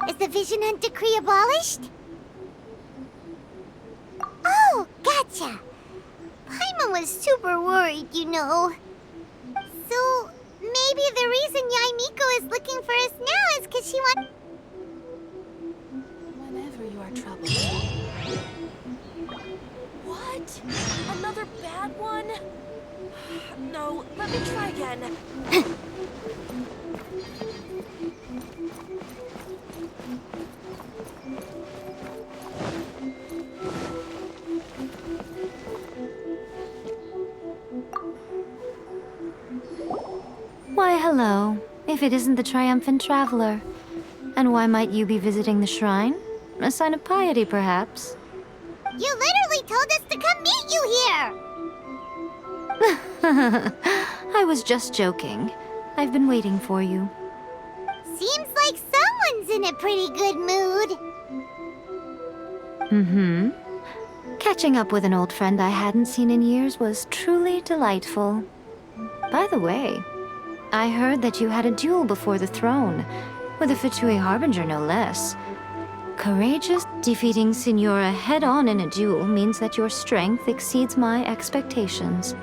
Is the Vision Hunt decree abolished? Oh, gotcha. Paimon was super worried, you know. So, maybe the reason Yaimiko is looking for us now is because she wants... Whenever you are troubled. What? Another bad one? No, let me try again. Why, hello. If it isn't the triumphant traveler. And why might you be visiting the shrine? A sign of piety, perhaps? You literally told us to come meet you here! I was just joking. I've been waiting for you. Seems like someone's in a pretty good mood. Mm-hmm. Catching up with an old friend I hadn't seen in years was truly delightful. By the way, I heard that you had a duel before the throne, with a Fatui Harbinger no less. Courageous, defeating Signora head-on in a duel means that your strength exceeds my expectations.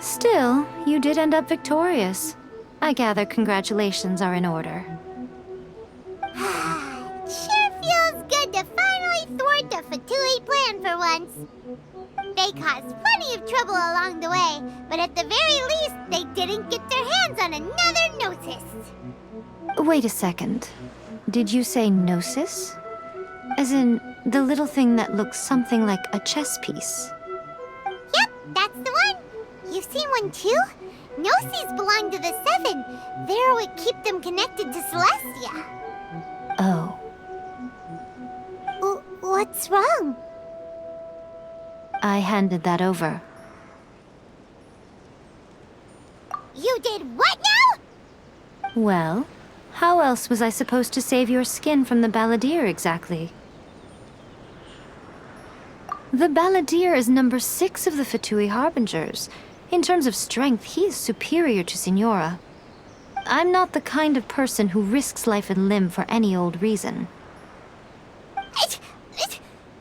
Still, you did end up victorious. I gather congratulations are in order. Sure feels good to finally thwart the Fatui plan for once. They caused plenty of trouble along the way, but at the very least, they didn't get their hands on another Gnosis. Wait a second. Did you say Gnosis? As in, the little thing that looks something like a chess piece? Yep, that's the one. You've seen one too? Gnosis belong to the Seven. They're what keep them connected to Celestia. Oh. What's wrong? I handed that over. You did what now? Well, how else was I supposed to save your skin from the Balladeer exactly? The Balladeer is number 6 of the Fatui Harbingers. In terms of strength, he is superior to Signora. I'm not the kind of person who risks life and limb for any old reason.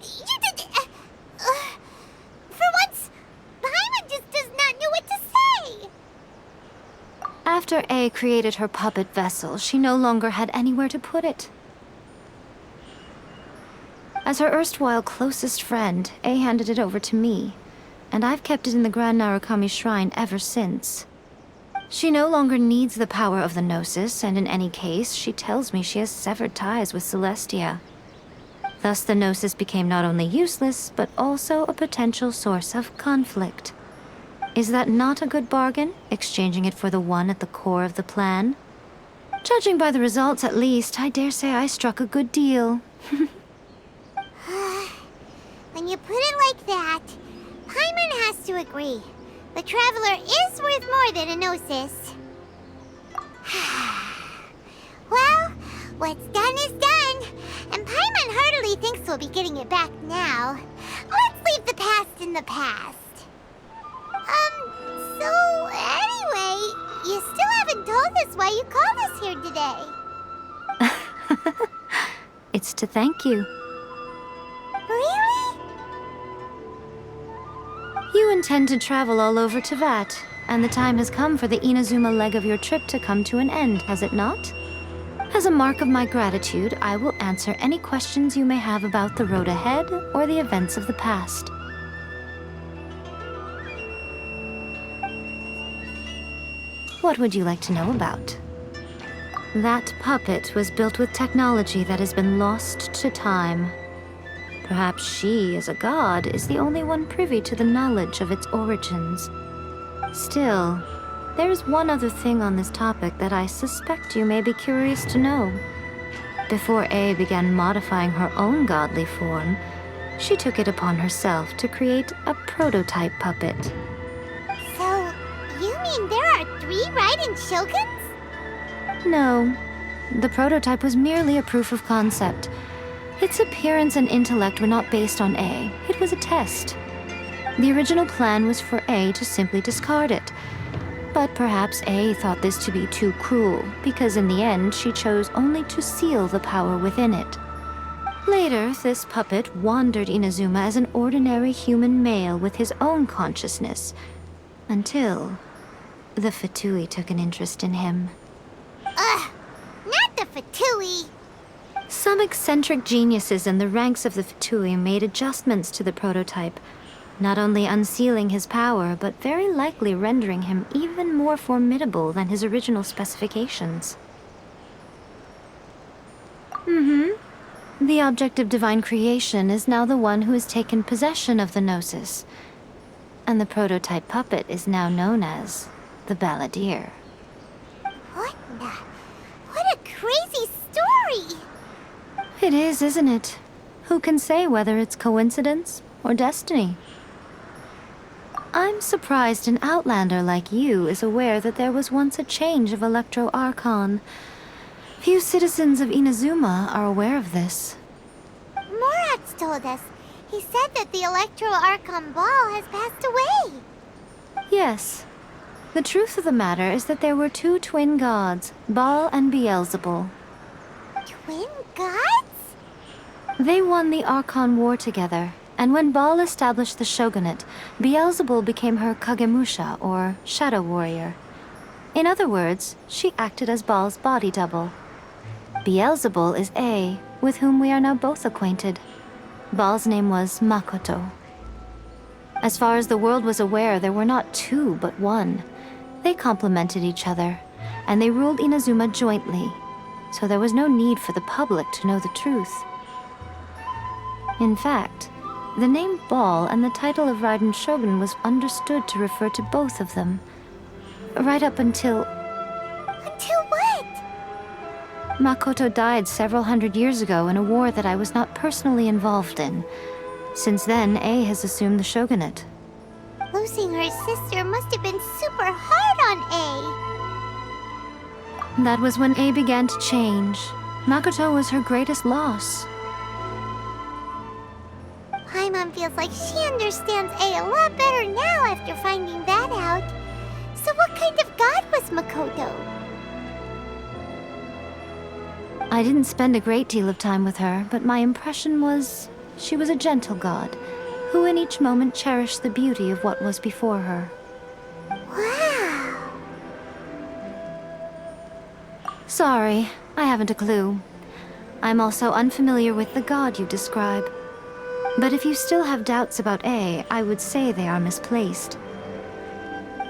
You did... for once, Paimon just does not know what to say. After A created her puppet vessel, she no longer had anywhere to put it. As her erstwhile closest friend, A handed it over to me, and I've kept it in the Grand Narukami Shrine ever since. She no longer needs the power of the Gnosis, and in any case, she tells me she has severed ties with Celestia. Thus the Gnosis became not only useless, but also a potential source of conflict. Is that not a good bargain, exchanging it for the one at the core of the plan? Judging by the results, at least, I dare say I struck a good deal. When you put it like that, Paimon has to agree. The Traveler is worth more than a Gnosis. Well, what's done is done, and Paimon heartily thinks we'll be getting it back now. Let's leave the past in the past. So anyway, you still haven't told us why you called us here today. It's to thank you. Really? You intend to travel all over Teyvat, and the time has come for the Inazuma leg of your trip to come to an end, has it not? As a mark of my gratitude, I will answer any questions you may have about the road ahead or the events of the past. What would you like to know about? That puppet was built with technology that has been lost to time. Perhaps she, as a god, is the only one privy to the knowledge of its origins. Still, there is one other thing on this topic that I suspect you may be curious to know. Before A began modifying her own godly form, she took it upon herself to create a prototype puppet. So, you mean there are 3 Raiden Shoguns? No, the prototype was merely a proof of concept. Its appearance and intellect were not based on A. It was a test. The original plan was for A to simply discard it. But perhaps A thought this to be too cruel, because in the end she chose only to seal the power within it. Later, this puppet wandered Inazuma as an ordinary human male with his own consciousness, until the Fatui took an interest in him. Ugh! Not the Fatui! Some eccentric geniuses in the ranks of the Fatui made adjustments to the prototype, not only unsealing his power, but very likely rendering him even more formidable than his original specifications. The object of divine creation is now the one who has taken possession of the Gnosis, and the prototype puppet is now known as the Balladeer. What a crazy story! It is, isn't it? Who can say whether it's coincidence or destiny? I'm surprised an outlander like you is aware that there was once a change of Electro Archon. Few citizens of Inazuma are aware of this. Morat's told us. He said that the Electro Archon Ball has passed away. Yes. The truth of the matter is that there were two twin gods, Baal and Beelzebul. Twin gods? They won the Archon War together, and when Baal established the shogunate, Beelzebul became her Kagemusha, or shadow warrior. In other words, she acted as Baal's body double. Beelzebul is A, with whom we are now both acquainted. Baal's name was Makoto. As far as the world was aware, there were not two, but one. They complemented each other, and they ruled Inazuma jointly, so there was no need for the public to know the truth. In fact, the name Baal and the title of Raiden Shogun was understood to refer to both of them, right up until... Until what? Makoto died several hundred years ago in a war that I was not personally involved in. Since then, A has assumed the shogunate. Losing her sister must have been super hard on A. That was when A began to change. Makoto was her greatest loss. Paimon feels like she understands A lot better now after finding that out. So what kind of god was Makoto? I didn't spend a great deal of time with her, but my impression was she was a gentle god, who in each moment cherished the beauty of what was before her. Wow! Sorry, I haven't a clue. I'm also unfamiliar with the god you describe. But if you still have doubts about A, I would say they are misplaced.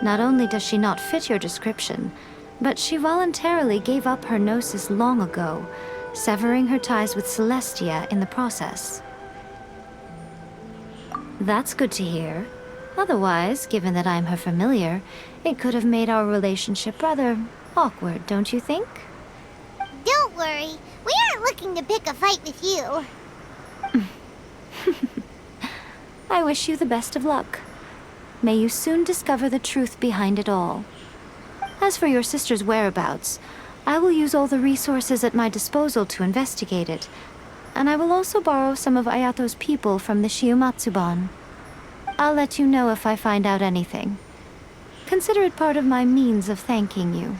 Not only does she not fit your description, but she voluntarily gave up her gnosis long ago, severing her ties with Celestia in the process. That's good to hear. Otherwise, given that I'm her familiar, it could have made our relationship rather awkward, don't you think? Don't worry, we aren't looking to pick a fight with you. I wish you the best of luck. May you soon discover the truth behind it all. As for your sister's whereabouts, I will use all the resources at my disposal to investigate it, and I will also borrow some of Ayato's people from the Shiumatsuban. I'll let you know if I find out anything. Consider it part of my means of thanking you.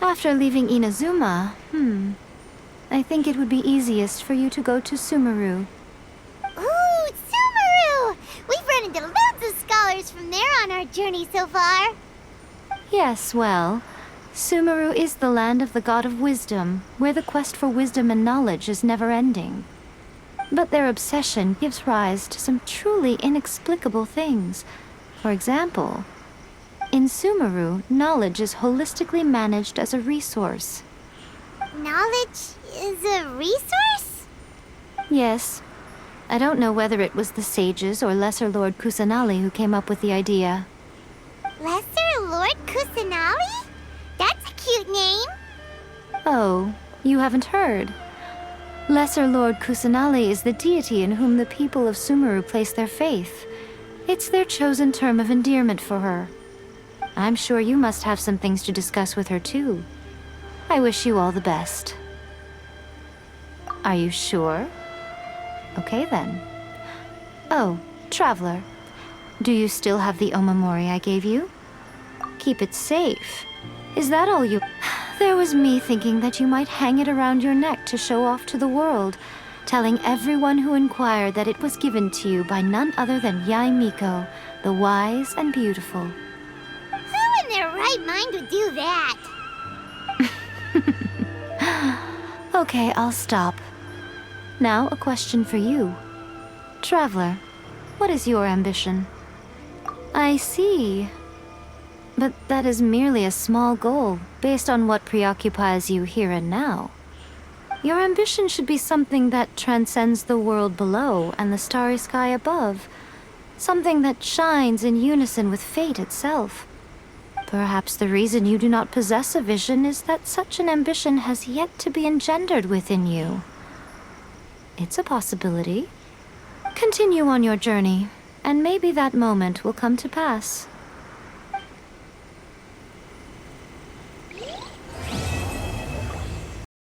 After leaving Inazuma, I think it would be easiest for you to go to Sumeru. Ooh, Sumeru! We've run into loads of scholars from there on our journey so far. Yes, well, Sumeru is the land of the god of wisdom, where the quest for wisdom and knowledge is never-ending. But their obsession gives rise to some truly inexplicable things. For example, in Sumeru, knowledge is holistically managed as a resource. Knowledge is a resource? Yes. I don't know whether it was the sages or Lesser Lord Kusanali who came up with the idea. Lesser Lord Kusanali? That's a cute name. Oh, you haven't heard. Lesser Lord Kusanali is the deity in whom the people of Sumeru place their faith. It's their chosen term of endearment for her. I'm sure you must have some things to discuss with her too. I wish you all the best. Are you sure? Okay then. Oh, Traveler. Do you still have the omamori I gave you? Keep it safe. Is that all you... There was me thinking that you might hang it around your neck to show off to the world, telling everyone who inquired that it was given to you by none other than Yai Miko, the wise and beautiful. Who in their right mind would do that? Okay, I'll stop. Now, a question for you. Traveler, what is your ambition? I see. But that is merely a small goal, based on what preoccupies you here and now. Your ambition should be something that transcends the world below and the starry sky above. Something that shines in unison with fate itself. Perhaps the reason you do not possess a vision is that such an ambition has yet to be engendered within you. It's a possibility. Continue on your journey, and maybe that moment will come to pass.